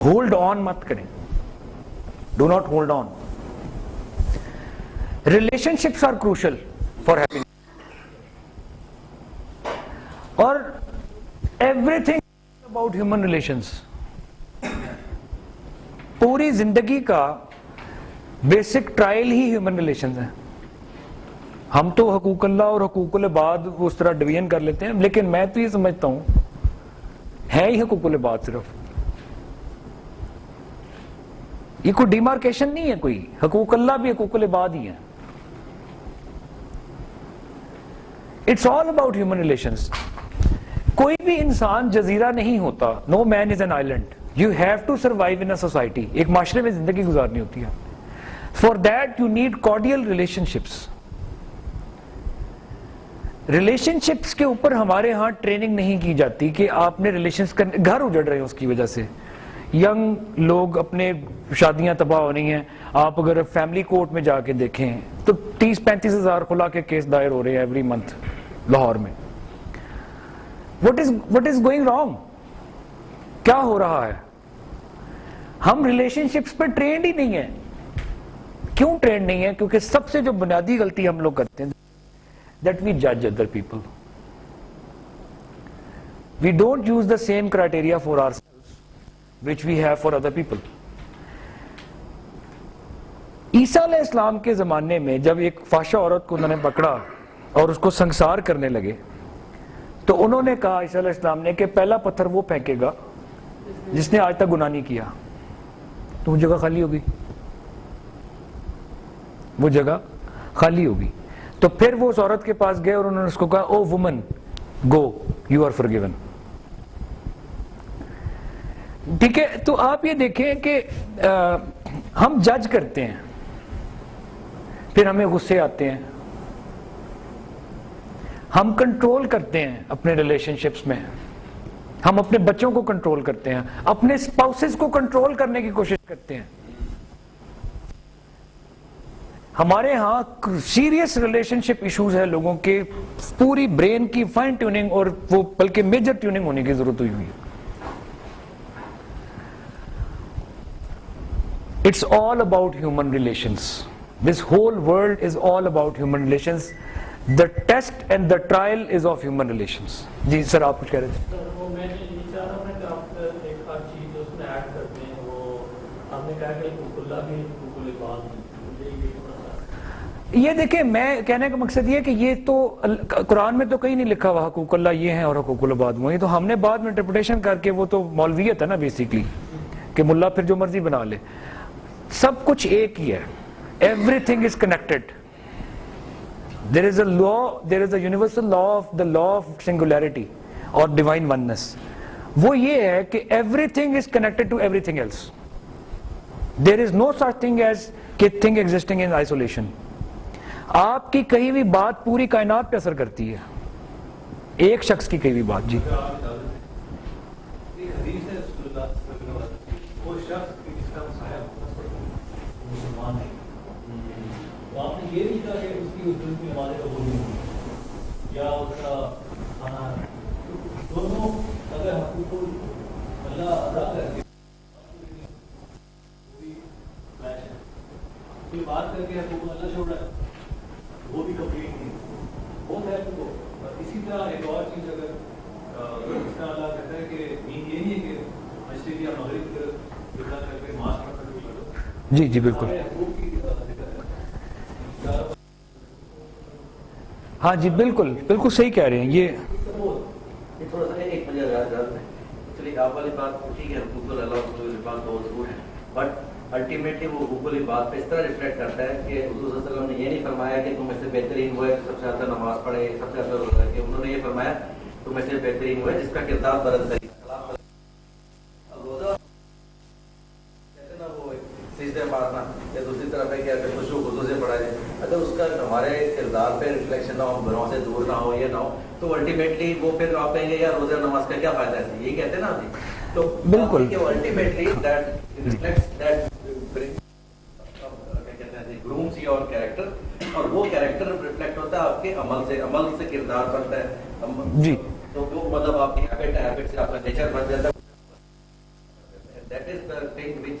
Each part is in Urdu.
ہولڈ آن مت کریں. Do not hold on. Relationships are crucial for happiness. اور everything about human relations. پوری زندگی کا بیسک ٹرائل ہی ہیومن ریلیشنز ہیں. ہم تو حقوق اللہ اور حقوق العباد اس طرح ڈویژن کر لیتے ہیں, لیکن میں تو یہ سمجھتا ہوں ہے ہی حقوق العباد صرف. یہ کوئی ڈیمارکیشن نہیں ہے کوئی. حقوق اللہ بھی حقوق العباد ہی ہیں. It's all about human relations. کوئی بھی انسان جزیرہ نہیں ہوتا. No man is an island. You have to survive in a society. ایک معاشرے میں زندگی گزارنی ہوتی ہے. For that you need cordial relationships. Relationships کے اوپر ہمارے ہاں ٹریننگ نہیں کی جاتی کہ آپ نے ریلیشنز کرنے. گھر اجڑ رہے ہیں اس کی وجہ سے. ینگ لوگ اپنے شادیاں تباہ ہو رہی ہیں. آپ اگر فیملی کورٹ میں جا کے دیکھیں تو 30-35 ہزار خلا کے کیس دائر ہو رہے ہیں ایوری منتھ لاہور میں. What is going wrong? کیا ہو رہا ہے؟ ہم ریلیشن شپس پہ ٹرینڈ ہی نہیں ہیں. کیوں ٹرینڈ نہیں ہے؟ کیونکہ سب سے جو بنیادی غلطی ہم لوگ کرتے ہیں that we judge other people. We don't use the same criteria for ourselves which we have for other people. عیسیٰ علیہ السلام کے زمانے میں جب ایک فحشہ عورت کو انہوں نے پکڑا اور اس کو سنسار کرنے لگے تو انہوں نے کہا عیسیٰ علیہ السلام نے کہ پہلا پتھر وہ پھینکے گا جس نے آج تک گناہ نہیں کیا. تو وہ جگہ خالی ہوگی. وہ جگہ خالی ہوگی. تو پھر وہ اس عورت کے پاس گئے اور انہوں نے اس کو کہا او وومن گو یو آر فارگیون. ٹھیک ہے. تو آپ یہ دیکھیں کہ ہم جج کرتے ہیں, پھر ہمیں غصے آتے ہیں. ہم کنٹرول کرتے ہیں اپنے ریلیشن شپس میں. ہم اپنے بچوں کو کنٹرول کرتے ہیں, اپنے اسپاؤسز کو کنٹرول کرنے کی کوشش کرتے ہیں. ہمارے ہاں سیریس ریلیشن شپ ایشوز ہے لوگوں کے. پوری برین کی فائن ٹیوننگ اور وہ بلکہ میجر ٹیوننگ ہونے کی ضرورت ہوئی ہے. It's all about human relations. This whole world is all about human relations. The test and the trial is of human relations. جی سر آپ کچھ کہہ رہے تھے. سر وہ میں یہ چاہ رہا ہوں کہ آپ ایک ہر چیز جو اس میں ایڈ کرتے ہیں وہ آپ نے کہا کہ حقوق اللہ بھی حقوق العباد بھی. یہ دیکھیں میں کہنے کا مقصد یہ ہے کہ یہ تو قرآن میں تو کہیں نہیں لکھا ہوا حقوق اللہ یہ ہیں اور حقوق العباد وہ. یہ تو ہم نے بعد میں انٹرپریٹیشن کر کے, وہ تو مولویت ہے نا بیسیکلی, کہ ملا پھر جو مرضی بنا لے. سب کچھ ایک ہی ہے. Every thing is connected. There is a law, there is a universal law of the law of singularity or divine oneness. وہ یہ ہے کہ everything is connected to everything else. There is no such thing as thing existing in isolation. آپ کی کہیں بھی بات پوری کائنات پہ اثر کرتی ہے, ایک شخص کی کہیں بھی بات. جی آپ نے یہ نہیں کہا کہ اس کی اس دل کی نمازیں قبول نہیں ہوئی یا اس کا کھانا, دونوں اگر حقوق اللہ ادا کر کے کوئی بات کر کے حقوق اللہ چھوڑ رہا ہے وہ بھی کمپلیٹ نہیں وہ ہے. تو اسی طرح ایک اور چیز اگر اس طرح اللہ کہتا ہے کہ دین یہ نہیں ہے کہ مشرق یا مغرب قبلہ کر کے نماز پڑھ کر بھی کرو. جی جی بالکل. ہاں جی بالکل بالکل صحیح کہہ رہے ہیں. یہ تھوڑا سا ایک چلیے آپ والی بات ٹھیک ہے, حقوق اللہ تو ضرور ہے, بٹ الٹیمیٹلی وہ حقوق العباد پہ اس طرح ریفلیکٹ کرتا ہے کہ حضور صلی اللہ علیہ وسلم نے یہ نہیں فرمایا کہ تم میں سے بہترین وہ ہے سب سے زیادہ نماز پڑھے سب سے زیادہ روزہ رکھے. انہوں نے یہ فرمایا تم میں سے بہترین وہ ہے جس کا کردار برد کرے. روزہ کہتے نا وہ سجدے مارنا, یا دوسری طرف ہے کہ اگر خشوع خضوع سے پڑھا جائے, اگر اس کا ہمارے کردار پہ ریفلیکشن نہ ہو, گناہوں سے دور نہ ہو, یہ نہ ہو, تو الٹیمیٹلی وہ پھر آپ کہیں گے یار روزہ نماز کا کیا فائدہ ہے, یہی کہتے ہیں نا آپ جی. تو بالکل ultimately that reflects that grooms your character, اور وہ کیریکٹر ریفلیکٹ ہوتا ہے آپ کے عمل سے کردار بنتا ہے. جی تو وہ مطلب آپ کی ہیبٹ سے آپ کا نیچر بن جاتا ہے. That is the other thing which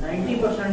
90%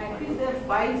Actually, there are 5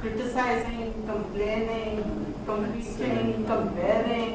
criticizing, complaining, competing, comparing.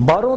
12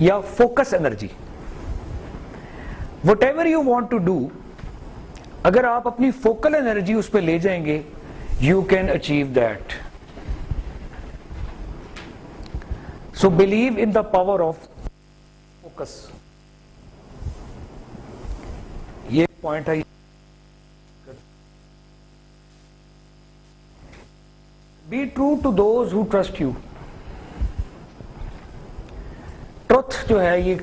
یا focus energy. Whatever you want to do, اگر آپ اپنی فوکل انرجی اس پہ لے جائیں گے, you can achieve that. So believe in the power of focus. یہ پوائنٹ ہے. Be true to those who trust you. Truth جو ہے یہ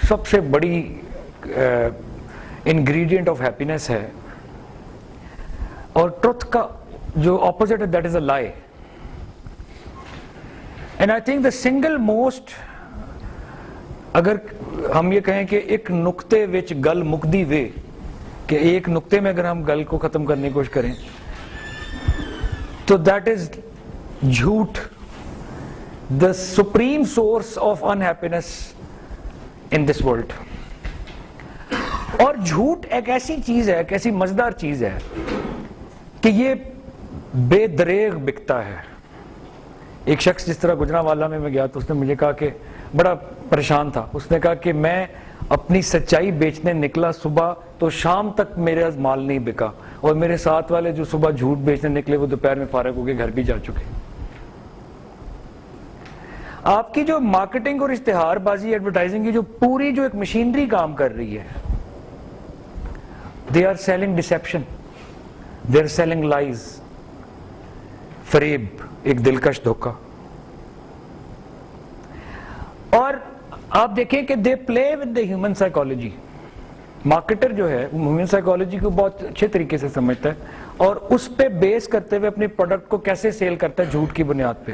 سب سے بڑی انگریڈینٹ آف ہیپینس ہے, اور ٹروتھ کا جو اپوزٹ ہے دیٹ از اے لائی. And I think the single most, اگر ہم یہ کہیں کہ ایک نقطے وچ گل مکدی وے, کہ ایک نقطے میں اگر ہم گل کو ختم کرنے کی کوشش کریں تو دیٹ از جھوٹ, the supreme source of unhappiness in this world. اور جھوٹ ایک ایسی چیز ہے, ایک ایسی مزیدار چیز ہے کہ یہ بے دریغ بکتا ہے. ایک شخص جس طرح گجرانوالہ میں گیا تو اس نے مجھے کہا کہ بڑا پریشان تھا, اس نے کہا کہ میں اپنی سچائی بیچنے نکلا صبح تو شام تک میرا مال نہیں بکا, اور میرے ساتھ والے جو صبح جھوٹ بیچنے نکلے وہ دوپہر میں فارغ ہو کے گھر بھی جا چکے. آپ کی جو مارکیٹنگ اور اشتہار بازی ایڈورٹائزنگ کی جو پوری جو ایک مشینری کام کر رہی ہے, they are selling deception, they are selling lies, فریب, ایک دلکش دھوکہ. اور آپ دیکھیں کہ they play with the human psychology. Marketer جو ہے ہیومن سائیکالوجی کو بہت اچھے طریقے سے سمجھتا ہے, اور اس پہ بیس کرتے ہوئے اپنے پروڈکٹ کو کیسے سیل کرتا ہے جھوٹ کی بنیاد پہ.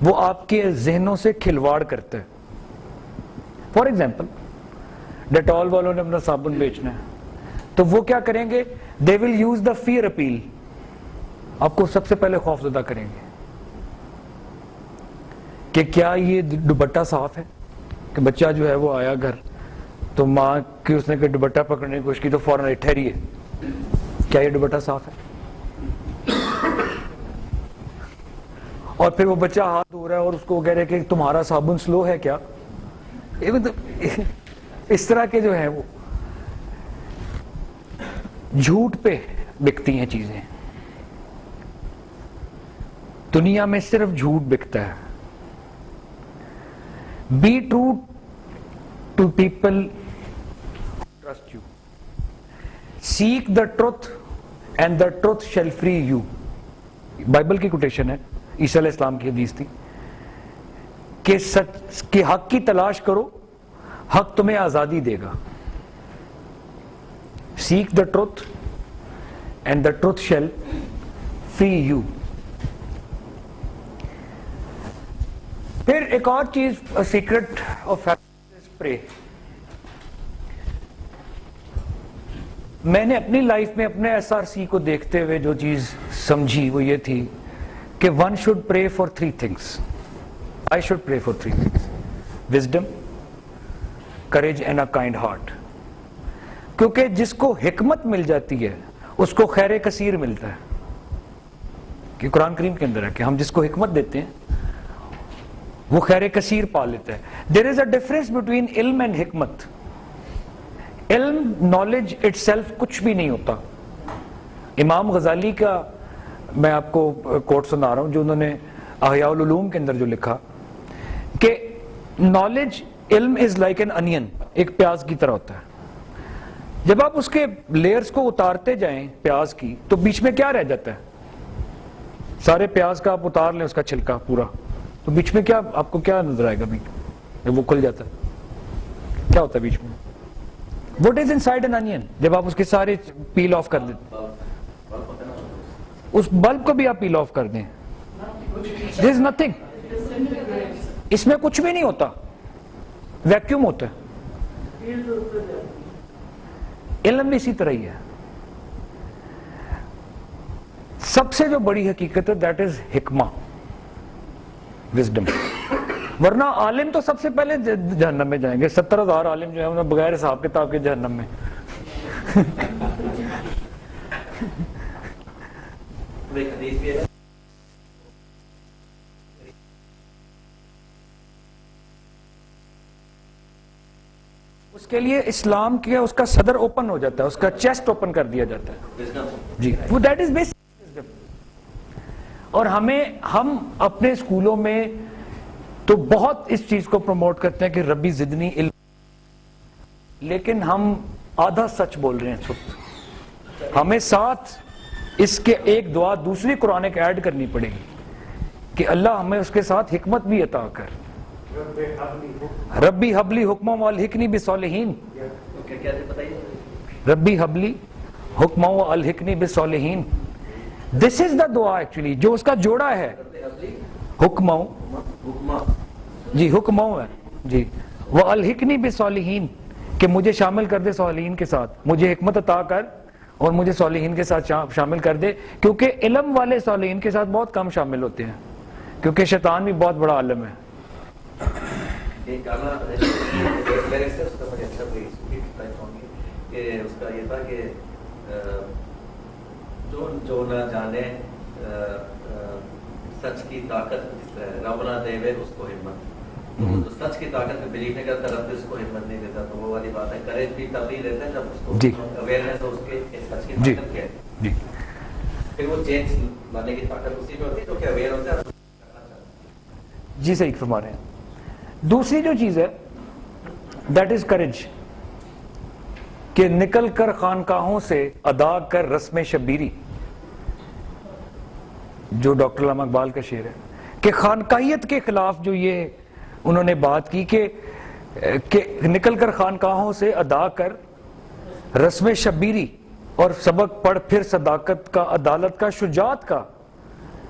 وہ آپ کے ذہنوں سے کھلواڑ کرتا ہے. فار ایگزامپل ڈیٹول والوں نے اپنا صابن بیچنا ہے تو وہ کیا کریں گے, they will use the fear appeal. آپ کو سب سے پہلے خوف زدہ کریں گے کہ کیا یہ دوپٹہ صاف ہے, کہ بچہ جو ہے وہ آیا گھر تو ماں کی اس نے کہ دوپٹہ پکڑنے کی کوشش کی تو فوراً ٹھہریے, کیا یہ دوپٹہ صاف ہے. اور پھر وہ بچہ ہاتھ دھو رہا ہے اور اس کو کہہ رہے کہ تمہارا صابن سلو ہے کیا. اس طرح کے جو ہیں وہ جھوٹ پہ بکتی ہیں چیزیں. دنیا میں صرف جھوٹ بکتا ہے. Be true to people trust you, seek the truth and the truth shall free you. Bible کی کوٹیشن ہے, عیسیٰ علیہ السلام کی حدیث تھی کہ سچ کی حق کی تلاش کرو, حق تمہیں آزادی دے گا. Seek the truth and the truth shall free you. پھر ایک اور چیز, سیکرٹ آف ہیپینس پرے. میں نے اپنی لائف میں اپنے ایس آر سی کو دیکھتے ہوئے جو چیز سمجھی وہ یہ تھی کہ one should pray for 3 things. I should pray for 3 things. Wisdom, courage and a kind heart. کیونکہ جس کو حکمت مل جاتی ہے اس کو خیر کثیر ملتا ہے. کہ قرآن کریم کے اندر ہے کہ ہم جس کو حکمت دیتے ہیں وہ خیر کثیر پا لیتا ہے. There is a difference between علم and حکمت. علم, knowledge itself کچھ بھی نہیں ہوتا. امام غزالی کا میں آپ کو کوٹ سنا رہا ہوں جو انہوں نے احیاء العلوم کے اندر جو لکھا کہ نالج, علم از لائک این انین, ایک پیاز کی طرح ہوتا ہے. جب آپ اس کے لیئرز کو اتارتے جائیں پیاز کی تو بیچ میں کیا رہ جاتا ہے, سارے پیاز کا آپ اتار لیں اس کا چھلکا پورا تو بیچ میں کیا آپ کو کیا نظر آئے گا, جب وہ کھل جاتا ہے کیا ہوتا ہے بیچ میں, what is inside an onion. جب آپ اس کے سارے پیل آف کر دیتے, اس بلب کو بھی آپ پیل آف کر دیں, there is nothing. اس میں کچھ بھی نہیں ہوتا, ویکیوم ہوتا ہے. علم بھی اسی طرح ہی ہے. سب سے جو بڑی حقیقت ہے دیٹ از حکمہ, وزڈم. ورنہ عالم تو سب سے پہلے جہنم میں جائیں گے. 70,000 عالم جو ہے انہیں بغیر حساب کتاب کے جہنم میں. اس کے لیے اسلام کے اس کا صدر اوپن ہو جاتا ہے, اس کا چیسٹ اوپن کر دیا جاتا ہے جی, وہ دیٹ از بیسک. اور ہم اپنے اسکولوں میں تو بہت اس چیز کو پروموٹ کرتے ہیں کہ ربی زدنی علم, لیکن ہم آدھا سچ بول رہے ہیں. ہمیں ساتھ اس کے ایک دعا دوسری قرآن کے ایڈ کرنی پڑے گی کہ اللہ ہمیں اس کے ساتھ حکمت بھی عطا کر. ربی حبلی حکمہ والحقنی بالصالحین, ربی حبلی حکمہ والحقنی بالصالحین. دس از دا دعا ایکچولی جو اس کا جوڑا ہے. حکمہ جی, حکمہ ہے جی, والحقنی بالصالحین کہ مجھے شامل کر دے صالحین کے ساتھ, مجھے حکمت عطا کر اور مجھے صالحین کے ساتھ شامل کر دے. کیونکہ علم والے صالحین کے ساتھ بہت کم شامل ہوتے ہیں, کیونکہ شیطان بھی بہت بڑا عالم ہے. ایک گانا لیرکس ہے اس کا بڑا اچھا کہ اس کا یہ تھا کہ جو نہ جانے سچ کی طاقت کس طرح ہے, رب نہ دے اس کو ہمت. تو سچ کی طاقت میں بلیو نہیں کرتا, رب اس کو ہمت نہیں دیتا. تو وہ والی بات ہے, کریج بھی تب ہی دیتا ہے جب اس کو اویئرنیس ہو اس کے سچ کی طاقت کیا ہے. پھر وہ چینج لانے کی طاقت اسی میں ہوتی ہے جو کہ اویئر ہوتا ہے. جی صحیح فرما رہے ہیں. دوسری جو چیز ہے دیٹ از کریج, کہ نکل کر خانقاہوں سے ادا کر رسم شبیری, جو ڈاکٹر علامہ اقبال کا شعر ہے کہ خانقاہیت کے خلاف جو یہ انہوں نے بات کی کہ نکل کر خانقاہوں سے ادا کر رسم شبیری اور سبق پڑھ پھر صداقت کا, عدالت کا, شجاعت کا,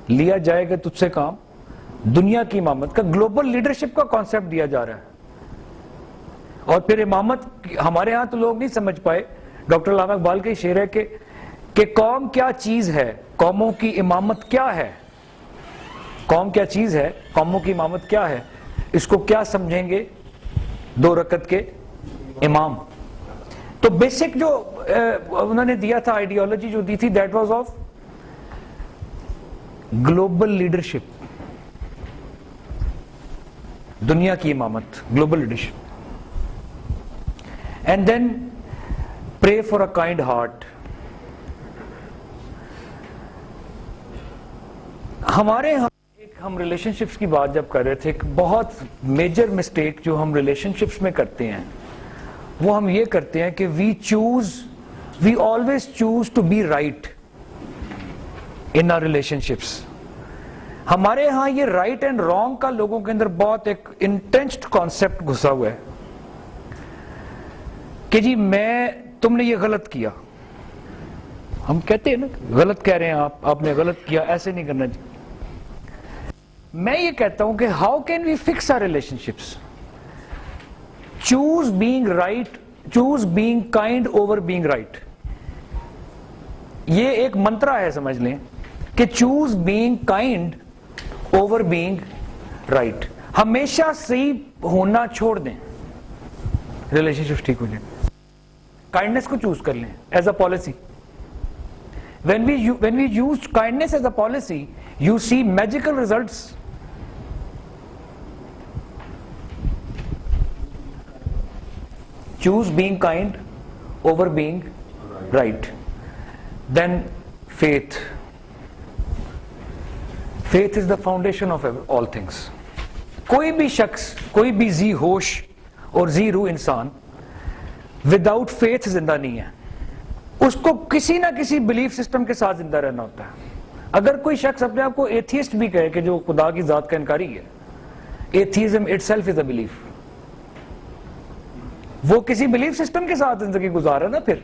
لیا جائے گا تجھ سے کام دنیا کی امامت کا. گلوبل لیڈرشپ کا کانسیپٹ دیا جا رہا ہے. اور پھر امامت ہمارے ہاں تو لوگ نہیں سمجھ پائے, ڈاکٹر علامہ اقبال کا شعر ہے کہ قوم کیا چیز ہے, قوموں کی امامت کیا ہے. قوم کیا چیز ہے, قوموں کی امامت کیا ہے, اس کو کیا سمجھیں گے 2 رکعت کے امام. تو بیسک جو انہوں نے دیا تھا آئیڈیالوجی جو دی تھی that was of global leadership, دنیا کی امامت, global leadership. And then pray for a kind heart. ہمارے یہاں ہم ریلیشن شپس کی بات جب کر رہے تھے, ایک بہت میجر مسٹیک جو ہم ریلیشن شپس میں کرتے ہیں وہ ہم یہ کرتے ہیں کہ we always choose to be right in our relationships. ہمارے ہاں یہ رائٹ اینڈ رانگ کا لوگوں کے اندر بہت ایک انٹینسڈ کانسیپٹ گھسا ہوا ہے کہ جی تم نے یہ غلط کیا. ہم کہتے ہیں نا غلط کہہ رہے ہیں آپ نے غلط کیا, ایسے نہیں کرنا چاہیے. میں یہ کہتا ہوں کہ how can we fix our relationships. Choose being right, choose being kind over being right. یہ ایک منترا ہے سمجھ لیں کہ choose being kind over being right. ہمیشہ صحیح ہونا چھوڑ دیں, ریلیشن شپ ٹھیک ہو جائے. کائنڈنس کو چوز کر لیں as a policy. when we use kindness as a policy, you see magical results. Choose being kind over being right. Then faith. Faith is the foundation of all things. کوئی بھی شخص, کوئی بھی ذی ہوش اور ذی روح انسان وداؤٹ فیتھ زندہ نہیں ہے. اس کو کسی نہ کسی بلیف سسٹم کے ساتھ زندہ رہنا ہوتا ہے. اگر کوئی شخص اپنے آپ کو ایتھیسٹ بھی کہے کہ جو خدا کی ذات کا انکاری ہے, atheism itself is a belief. وہ کسی بلیف سسٹم کے ساتھ زندگی گزار رہا ہے نا. پھر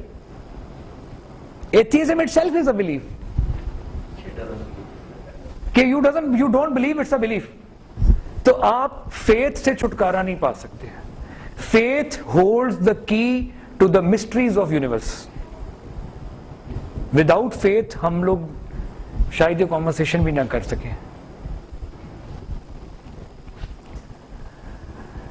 atheism itself is a belief کہ you don't believe it's a belief. تو آپ فیتھ سے چھٹکارا نہیں پا سکتے. Faith holds the key to the mysteries of universe. Without faith ہم لوگ شاید یہ کانورسیشن بھی نہ کر سکیں.